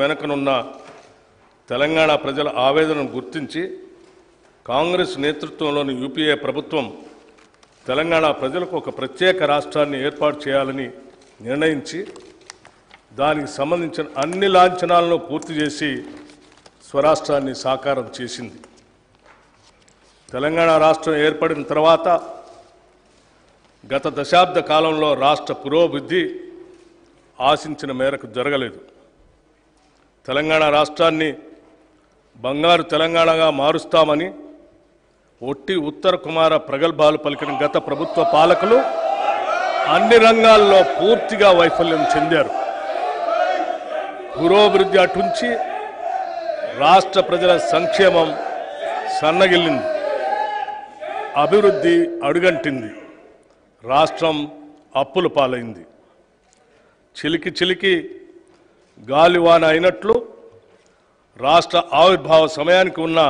వెనుకనున్న తెలంగాణ ప్రజల ఆవేదనను గుర్తించి కాంగ్రెస్ నేతృత్వంలోని యూపీఏ ప్రభుత్వం తెలంగాణ ప్రజలకు ఒక ప్రత్యేక రాష్ట్రాన్ని ఏర్పాటు చేయాలని నిర్ణయించి దానికి సంబంధించిన అన్ని లాంఛనాలను పూర్తి చేసి స్వరాష్ట్రాన్ని సాకారం చేసింది. తెలంగాణ రాష్ట్రం ఏర్పడిన తర్వాత గత దశాబ్ద కాలంలో రాష్ట్ర పురోభివృద్ధి ఆశించిన మేరకు జరగలేదు. తెలంగాణ రాష్ట్రాన్ని బంగారు తెలంగాణగా మారుస్తామని ఒట్టి ఉత్తర కుమార ప్రగల్భాలు పలికిన గత ప్రభుత్వ పాలకులు అన్ని రంగాల్లో పూర్తిగా వైఫల్యం చెందారు. పురోభివృద్ధి అటుంచి రాష్ట్ర ప్రజల సంక్షేమం సన్నగిల్లింది, అభివృద్ధి అడుగంటింది, రాష్ట్రం అప్పుల పాలైంది. చిలికి చిలికి గాలివాన అయినట్లు రాష్ట్ర ఆవిర్భావ సమయానికి ఉన్న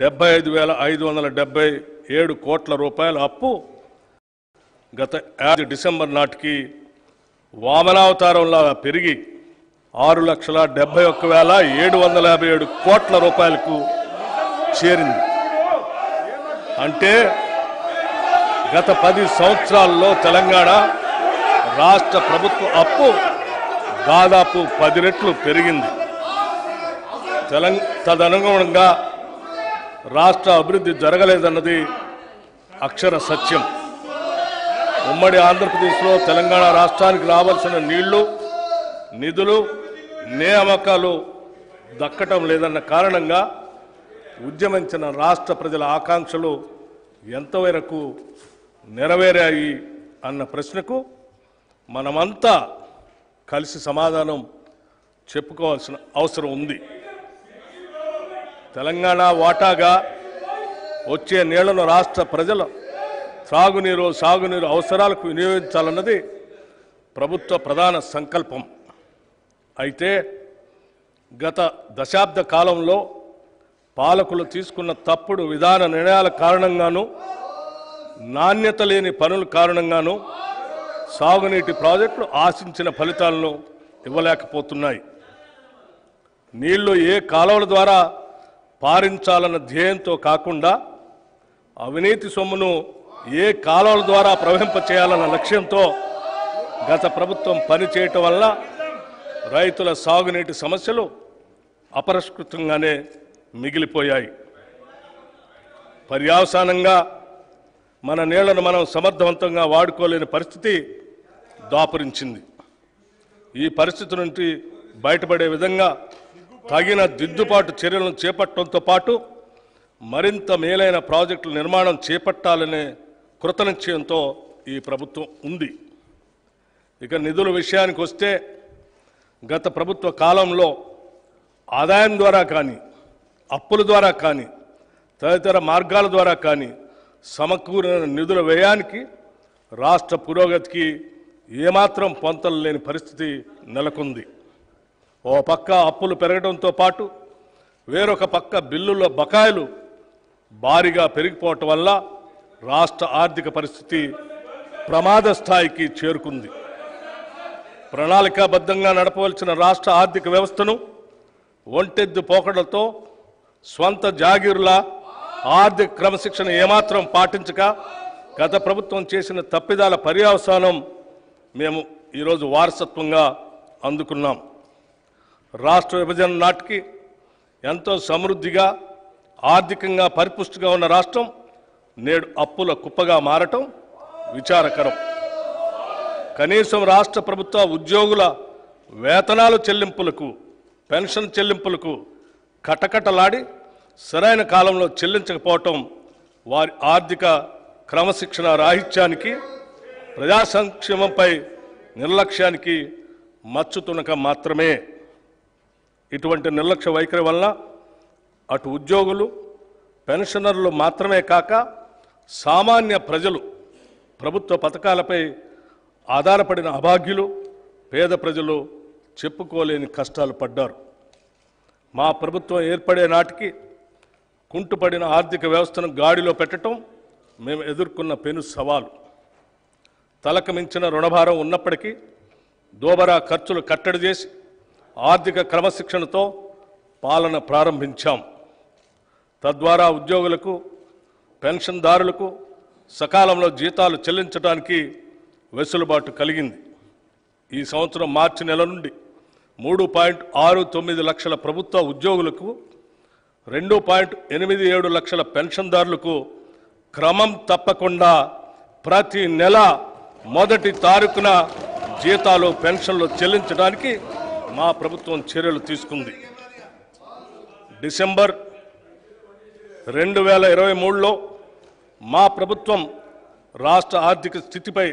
75,577 కోట్ల రూపాయల అప్పు గత 5 డిసెంబర్ నాటికి వామనావతారంలా పెరిగి 6,71,757 కోట్ల రూపాయలకు చేరింది. అంటే గత 10 సంవత్సరాల్లో తెలంగాణ రాష్ట్ర ప్రభుత్వ అప్పు దాదాపు 10 రెట్లు పెరిగింది. తదనుగుణంగా రాష్ట్ర అభివృద్ధి జరగలేదన్నది అక్షర సత్యం. ఉమ్మడి ఆంధ్రప్రదేశ్లో తెలంగాణ రాష్ట్రానికి రావాల్సిన నీళ్లు, నిధులు, నియామకాలు దక్కటం లేదన్న కారణంగా ఉద్యమించిన రాష్ట్ర ప్రజల ఆకాంక్షలు ఎంతవరకు నెరవేరాయి అన్న ప్రశ్నకు మనమంతా కలిసి సమాధానం చెప్పుకోవాల్సిన అవసరం ఉంది. తెలంగాణ వాటాగా వచ్చే నీళ్లను రాష్ట్ర ప్రజల త్రాగునీరు, సాగునీరు అవసరాలకు వినియోగించాలన్నది ప్రభుత్వ ప్రధాన సంకల్పం. అయితే గత దశాబ్ద కాలంలో పాలకులు తీసుకున్న తప్పుడు విధాన నిర్ణయాల కారణంగాను, నాణ్యత లేని పనుల కారణంగాను సాగునీటి ప్రాజెక్టులు ఆశించిన ఫలితాలను ఇవ్వలేకపోతున్నాయి. నీళ్లు ఏ కాలువల ద్వారా పారించాలన్న ధ్యేయంతో కాకుండా అవినీతి సొమ్మును ఏ కాలువల ద్వారా ప్రవహింపచేయాలన్న లక్ష్యంతో గత ప్రభుత్వం పనిచేయటం వల్ల రైతుల సాగునీటి సమస్యలు అపరిష్కృతంగానే మిగిలిపోయాయి. పర్యవసానంగా మన నీళ్లను మనం సమర్థవంతంగా వాడుకోలేని పరిస్థితి దాపురించింది. ఈ పరిస్థితి నుండి బయటపడే విధంగా తగిన దిద్దుబాటు చర్యలను చేపట్టడంతో పాటు మరింత మేలైన ప్రాజెక్టుల నిర్మాణం చేపట్టాలనే కృతనిశ్చయంతో ఈ ప్రభుత్వం ఉంది. ఇక నిధుల విషయానికి వస్తే గత ప్రభుత్వ కాలంలో ఆదాయం ద్వారా కానీ, అప్పుల ద్వారా కానీ, తదితర మార్గాల ద్వారా కానీ సమకూరిన నిధుల వ్యయానికి రాష్ట్ర పురోగతికి ఏమాత్రం పొంతలు లేని పరిస్థితి నెలకొంది. ఓ పక్క అప్పులు పెరగడంతో పాటు వేరొక పక్క బిల్లుల బకాయిలు భారీగా పెరిగిపోవటం వల్ల రాష్ట్ర ఆర్థిక పరిస్థితి ప్రమాద స్థాయికి చేరుకుంది. ప్రణాళికాబద్ధంగా నడపవలసిన రాష్ట్ర ఆర్థిక వ్యవస్థను ఒంటెద్దు పోకడలతో స్వంత జాగీరులా ఆర్థిక క్రమశిక్షణ ఏమాత్రం పాటించక గత ప్రభుత్వం చేసిన తప్పిదాల పర్యవసానం మేము ఈరోజు వారసత్వంగా అందుకున్నాం. రాష్ట్ర విభజన నాటికి ఎంతో సమృద్ధిగా, ఆర్థికంగా పరిపుష్టిగా ఉన్న రాష్ట్రం నేడు అప్పుల కుప్పగా మారటం విచారకరం. కనీసం రాష్ట్ర ప్రభుత్వ ఉద్యోగుల వేతనాల చెల్లింపులకు, పెన్షన్ చెల్లింపులకు కటకటలాడి సరైన కాలంలో చెల్లించకపోవటం వారి ఆర్థిక క్రమశిక్షణ రాహిత్యానికి, ప్రజా సంక్షేమంపై నిర్లక్ష్యానికి మచ్చుతునక మాత్రమే. ఇటువంటి నిర్లక్ష్య వైఖరి వల్ల అటు ఉద్యోగులు, పెన్షనర్లు మాత్రమే కాక సామాన్య ప్రజలు, ప్రభుత్వ పథకాలపై ఆధారపడిన అభాగ్యులు, పేద ప్రజలు చెప్పుకోలేని కష్టాలు పడ్డారు. మా ప్రభుత్వం ఏర్పడే నాటికి కుంటుపడిన ఆర్థిక వ్యవస్థను గాడిలో పెట్టడం మేము ఎదుర్కొన్న పెను సవాలు. తలకు మించిన రుణభారం ఉన్నప్పటికీ దోబరా ఖర్చులు కట్టడి చేసి ఆర్థిక క్రమశిక్షణతో పాలన ప్రారంభించాం. తద్వారా ఉద్యోగులకు, పెన్షన్దారులకు సకాలంలో జీతాలు చెల్లించడానికి వెసులుబాటు కలిగింది. ఈ సంవత్సరం మార్చి నెల నుండి 3.69 లక్షల ప్రభుత్వ ఉద్యోగులకు, 2.87 లక్షల పెన్షన్దారులకు క్రమం తప్పకుండా ప్రతి నెల మొదటి తారీఖున జీతాలు, పెన్షన్లు చెల్లించడానికి మా ప్రభుత్వం చర్యలు తీసుకుంది. డిసెంబర్ 2023లో మా ప్రభుత్వం రాష్ట్ర ఆర్థిక స్థితిపై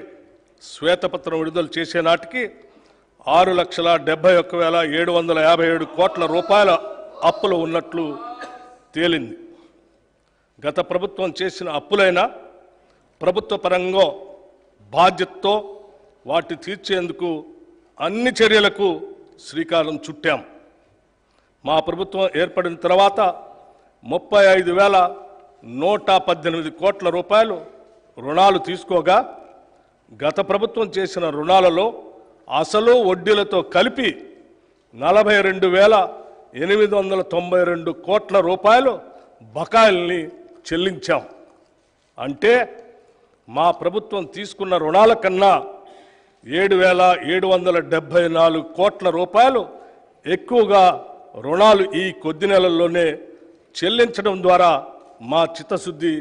శ్వేతపత్రం విడుదల చేసే నాటికి 6,71,757 కోట్ల రూపాయల అప్పులు ఉన్నట్లు తేలింది. గత ప్రభుత్వం చేసిన అప్పులైనా ప్రభుత్వ పరంగా బాధ్యతతో వాటి తీర్చేందుకు అన్ని చర్యలకు శ్రీకారం చుట్టాం. మా ప్రభుత్వం ఏర్పడిన తర్వాత 35,118 కోట్ల రూపాయలు రుణాలు తీసుకోగా, గత ప్రభుత్వం చేసిన రుణాలలో అసలు వడ్డీలతో కలిపి 42,892 కోట్ల రూపాయలు బకాయిల్ని చెల్లించాం. అంటే మా ప్రభుత్వం తీసుకున్న రుణాల కన్నా 7,774 కోట్ల రూపాయలు ఎక్కువగా రుణాలు ఈ కొద్ది నెలల్లోనే చెల్లించడం ద్వారా మా చిత్తశుద్ధి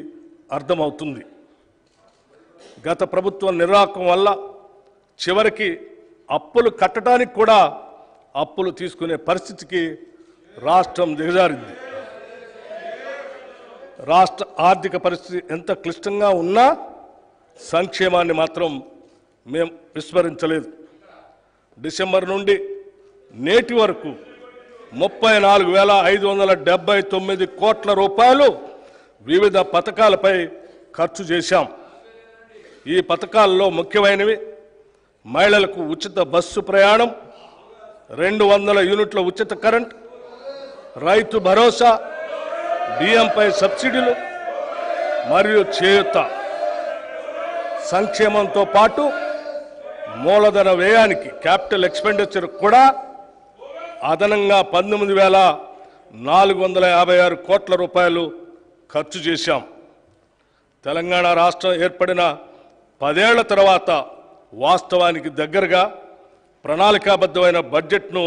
అర్థమవుతుంది. గత ప్రభుత్వం నిర్వాహకం వల్ల చివరికి అప్పులు కట్టడానికి కూడా అప్పులు తీసుకునే పరిస్థితికి రాష్ట్రం దిగజారింది. రాష్ట్ర ఆర్థిక పరిస్థితి ఎంత క్లిష్టంగా ఉన్నా సంక్షేమాన్ని మాత్రం మేము విస్మరించలేదు. డిసెంబర్ నుండి నేటి వరకు 34,579 కోట్ల రూపాయలు వివిధ పథకాలపై ఖర్చు చేశాం. ఈ పథకాల్లో ముఖ్యమైనవి మహిళలకు ఉచిత బస్సు ప్రయాణం, 200 యూనిట్ల ఉచిత కరెంట్, రైతు భరోసా, బియ్యంపై సబ్సిడీలు మరియు చేయూత. సంక్షేమంతో పాటు మూలధన వ్యయానికి, క్యాపిటల్ ఎక్స్పెండిచర్ కూడా అదనంగా 19,456 కోట్ల రూపాయలు ఖర్చు చేశాం. తెలంగాణ రాష్ట్రం ఏర్పడిన 10 ఏళ్ల తర్వాత వాస్తవానికి దగ్గరగా ప్రణాళికాబద్ధమైన బడ్జెట్ను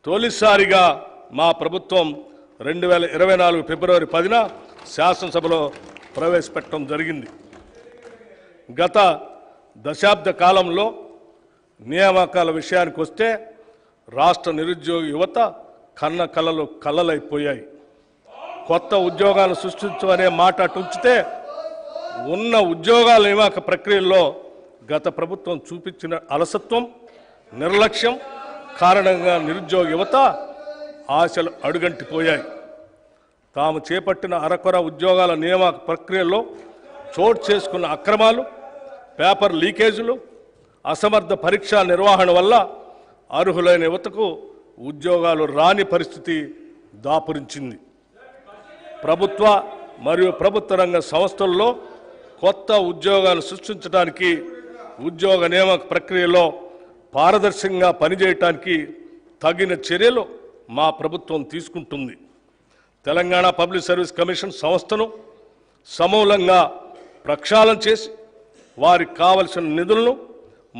తొలిసారిగా మా ప్రభుత్వం 2024 ఫిబ్రవరి 10న శాసనసభలో ప్రవేశపెట్టడం జరిగింది. గత దశాబ్ద కాలంలో నియామకాల విషయానికి వస్తే రాష్ట్ర నిరుద్యోగ యువత కన్న కలలు కలలైపోయాయి. కొత్త ఉద్యోగాలు సృష్టించమనే మాట ఉంచితే, ఉన్న ఉద్యోగాల నియామక ప్రక్రియల్లో గత ప్రభుత్వం చూపించిన అలసత్వం, నిర్లక్ష్యం కారణంగా నిరుద్యోగ యువత ఆశలు అడుగంటిపోయాయి. తాము చేపట్టిన అరకొర ఉద్యోగాల నియామక ప్రక్రియలో చోటు చేసుకున్న అక్రమాలు, పేపర్ లీకేజీలు, అసమర్థ పరీక్షా నిర్వహణ వల్ల అర్హులైన యువతకు ఉద్యోగాలు రాని పరిస్థితి దాపురించింది. ప్రభుత్వ మరియు ప్రభుత్వ రంగ సంస్థల్లో కొత్త ఉద్యోగాలు సృష్టించడానికి, ఉద్యోగ నియామక ప్రక్రియలో పారదర్శకంగా పనిచేయటానికి తగిన చర్యలు మా ప్రభుత్వం తీసుకుంటుంది. తెలంగాణ పబ్లిక్ సర్వీస్ కమిషన్ సంస్థను సమూలంగా ప్రక్షాళన చేసి వారికి కావలసిన నిధులను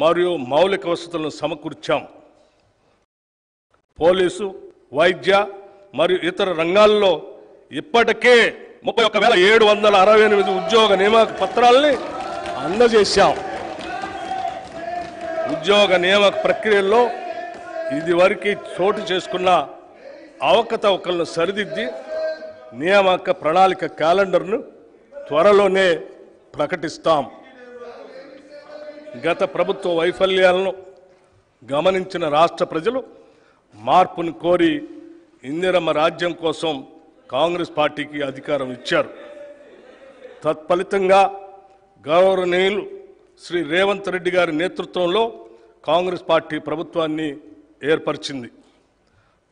మరియు మౌలిక వసతులను సమకూర్చాం. పోలీసు, వైద్య మరియు ఇతర రంగాల్లో ఇప్పటికే 31,768 ఉద్యోగ నియామక పత్రాలని అందజేశాం. ఉద్యోగ నియామక ప్రక్రియల్లో ఇదివరకు చోటు చేసుకున్న అవకతవకలను సరిదిద్ది నియామక ప్రణాళిక క్యాలెండర్ను త్వరలోనే ప్రకటిస్తాం. గత ప్రభుత్వ వైఫల్యాలను గమనించిన రాష్ట్ర ప్రజలు మార్పును కోరి ఇందిరమ్మ రాజ్యం కోసం కాంగ్రెస్ పార్టీకి అధికారం ఇచ్చారు. తత్ఫలితంగా గౌరవనీయులు శ్రీ రేవంత్ రెడ్డి గారి నేతృత్వంలో కాంగ్రెస్ పార్టీ ప్రభుత్వాన్ని ఏర్పరిచింది.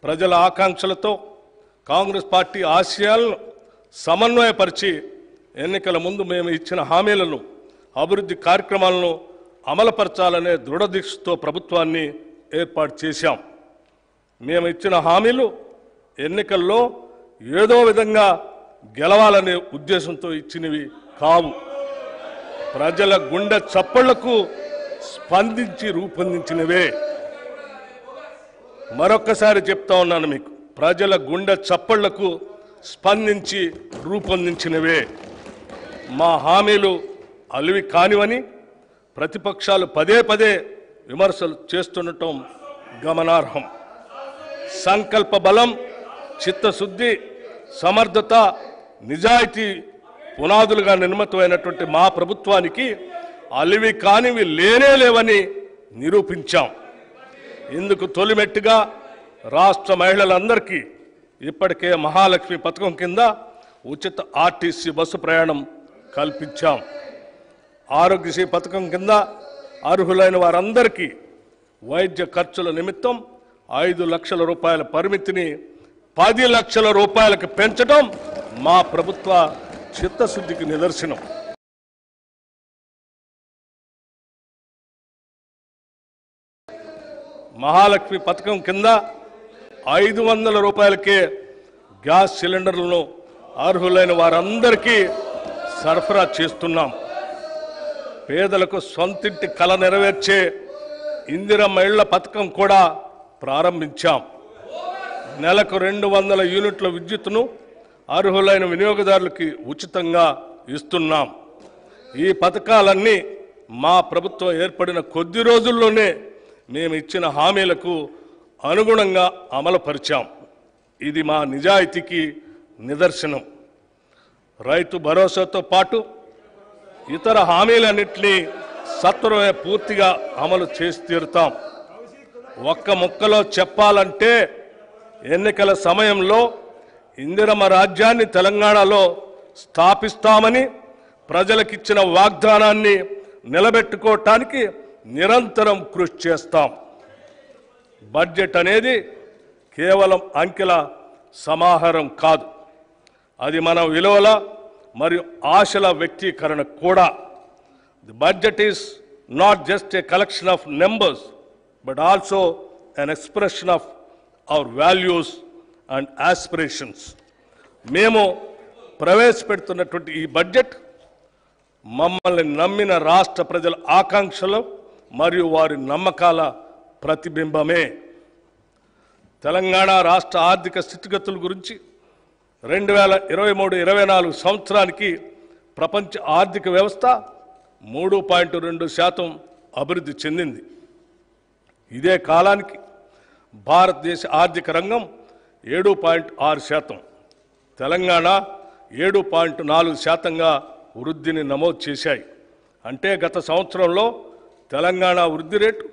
ప్రజల ఆకాంక్షలతో కాంగ్రెస్ పార్టీ ఆశయాలను సమన్వయపరిచి ఎన్నికల ముందు మేము ఇచ్చిన హామీలను, అభివృద్ధి కార్యక్రమాలను అమలుపరచాలనే దృఢదీక్షతో ప్రభుత్వాన్ని ఏర్పాటు చేశాం. మేము ఇచ్చిన హామీలు ఎన్నికల్లో ఏదో విధంగా గెలవాలనే ఉద్దేశంతో ఇచ్చినవి కావు. ప్రజల గుండె చప్పళ్లకు స్పందించి రూపొందించినవే. మరొక్కసారి చెప్తా ఉన్నాను మీకు, ప్రజల గుండె చప్పళ్లకు స్పందించి రూపొందించినవే. మా హామీలు అలివి కానివని ప్రతిపక్షాలు పదే పదే విమర్శలు చేస్తుండటం గమనార్హం. సంకల్ప బలం, చిత్తశుద్ధి, సమర్థత, నిజాయితీ పునాదులుగా నిర్మితమైనటువంటి మా ప్రభుత్వానికి అలివి కానివి లేవని నిరూపించాం. ఇందుకు తొలిమెట్టుగా రాష్ట్ర మహిళలందరికీ ఇప్పటికే మహాలక్ష్మి పథకం కింద ఉచిత ఆర్టీసీ బస్సు ప్రయాణం కల్పించాం. ఆరోగ్యశ్రీ పథకం కింద అర్హులైన వారందరికీ వైద్య ఖర్చుల నిమిత్తం 5 లక్షల రూపాయల పరిమితిని 10 లక్షల రూపాయలకు పెంచడం మా ప్రభుత్వ చిత్తశుద్ధికి నిదర్శనం. మహాలక్ష్మి పథకం కింద 500 రూపాయలకే గ్యాస్ సిలిండర్లను అర్హులైన వారందరికీ సరఫరా చేస్తున్నాం. పేదలకు సొంతింటి కల నెరవేర్చే ఇందిరమ్మ ఇళ్ల పథకం కూడా ప్రారంభించాం. నెలకు 200 యూనిట్ల విద్యుత్తును అర్హులైన వినియోగదారులకి ఉచితంగా ఇస్తున్నాం. ఈ పథకాలన్నీ మా ప్రభుత్వం ఏర్పడిన కొద్ది రోజుల్లోనే మేము ఇచ్చిన హామీలకు అనుగుణంగా అమలుపరిచాం. ఇది మా నిజాయితీకి నిదర్శనం. రైతు భరోసాతో పాటు ఇతర హామీలన్నింటినీ సత్వరమే పూర్తిగా అమలు చేసి తీరుతాం. ఒక్క ముక్కలో చెప్పాలంటే ఎన్నికల సమయంలో ఇందిరమ్మ రాజ్యాన్ని తెలంగాణలో స్థాపిస్తామని ప్రజలకిచ్చిన వాగ్దానాన్ని నిలబెట్టుకోవటానికి నిరంతరం కృషి చేస్తాం. బడ్జెట్ అనేది కేవలం అంకెల సమాహారం కాదు, అది మన విలువల మరియు ఆశల వ్యక్తీకరణ కూడా. The budget is not just a collection of numbers but also an expression of our values and aspirations. మేము ప్రవేశపెడుతున్నటువంటి ఈ బడ్జెట్ మమ్మల్ని నమ్మిన రాష్ట్ర ప్రజల ఆకాంక్షలు మరియు వారి నమ్మకాల ప్రతిబింబమే. తెలంగాణ రాష్ట్ర ఆర్థిక స్థితిగతుల గురించి 2023-24 సంవత్సరానికి ప్రపంచ ఆర్థిక వ్యవస్థ 3.2% అభివృద్ధి చెందింది. ఇదే కాలానికి భారతదేశ ఆర్థిక రంగం 7.6%, తెలంగాణ 7.4%గా వృద్ధిని నమోదు చేశాయి. అంటే గత సంవత్సరంలో తెలంగాణ వృద్ధి రేటు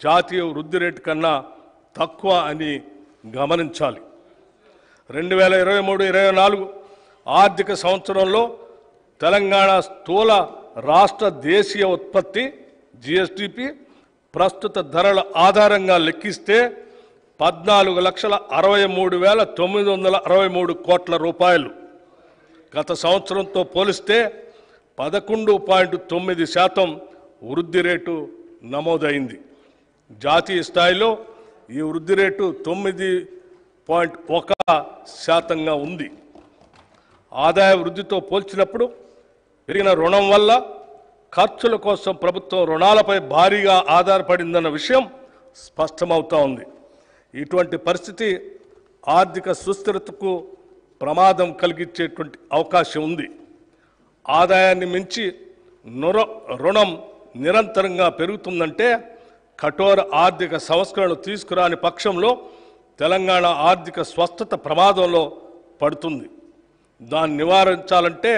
జాతీయ వృద్ధి రేటు కన్నా తక్కువ అని గమనించాలి. 2023-24 ఆర్థిక సంవత్సరంలో తెలంగాణ స్థూల రాష్ట్ర దేశీయ ఉత్పత్తి జిఎస్డిపి ప్రస్తుత ధరల ఆధారంగా లెక్కిస్తే 14,63,963 కోట్ల రూపాయలు. గత సంవత్సరంతో పోలిస్తే 11.9% వృద్ధి రేటు నమోదైంది. జాతీయ స్థాయిలో ఈ వృద్ధి రేటు 9.1%గా ఉంది. ఆదాయ వృద్ధితో పోల్చినప్పుడు పెరిగిన రుణం వల్ల ఖర్చుల కోసం ప్రభుత్వం రుణాలపై భారీగా ఆధారపడిందన్న విషయం స్పష్టమవుతా ఉంది. ఇటువంటి పరిస్థితి ఆర్థిక సుస్థిరతకు ప్రమాదం కలిగించేటువంటి అవకాశం ఉంది. ఆదాయాన్ని మించి రుణం నిరంతరంగా పెరుగుతుందంటే కఠోర ఆర్థిక సంస్కరణలు తీసుకురాని పక్షంలో తెలంగాణ ఆర్థిక స్వస్థత ప్రమాదంలో పడుతుంది. దాన్ని నివారించాలంటే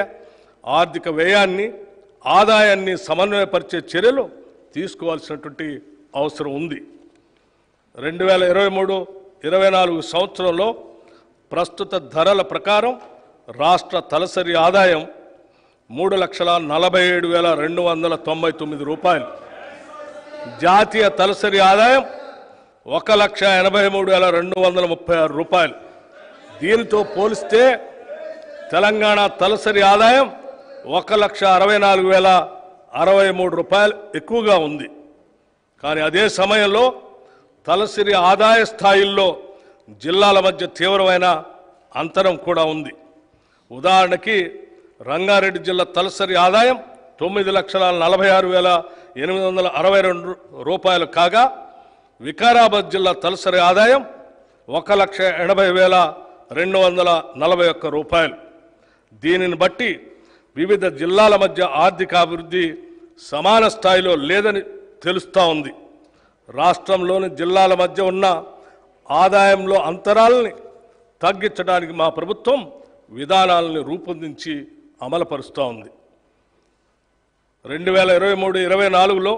ఆర్థిక వ్యయాన్ని ఆదాయాన్ని సమన్వయపరిచే చర్యలు తీసుకోవాల్సినటువంటి అవసరం ఉంది. 2023-24 సంవత్సరంలో ప్రస్తుత ధరల ప్రకారం రాష్ట్ర తలసరి ఆదాయం 3,47,299 రూపాయలు, జాతీయ తలసరి ఆదాయం 1,83,236 రూపాయలు. దీనితో పోలిస్తే తెలంగాణ తలసరి ఆదాయం 1,64,063 రూపాయలు ఎక్కువగా ఉంది. కానీ అదే సమయంలో తలసరి ఆదాయ స్థాయిల్లో జిల్లాల మధ్య తీవ్రమైన అంతరం కూడా ఉంది. ఉదాహరణకి రంగారెడ్డి జిల్లా తలసరి ఆదాయం 9,46,862 రూపాయలు కాగా వికారాబాద్ జిల్లా తలసరి ఆదాయం 1,80,241 రూపాయలు. దీనిని బట్టి వివిధ జిల్లాల మధ్య ఆర్థికాభివృద్ధి సమాన స్థాయిలో లేదని తెలుస్తూ ఉంది. రాష్ట్రంలోని జిల్లాల మధ్య ఉన్న ఆదాయంలో అంతరాలని తగ్గించడానికి మా ప్రభుత్వం విధానాలను రూపొందించి అమలుపరుస్తూ ఉంది. 2023-24లో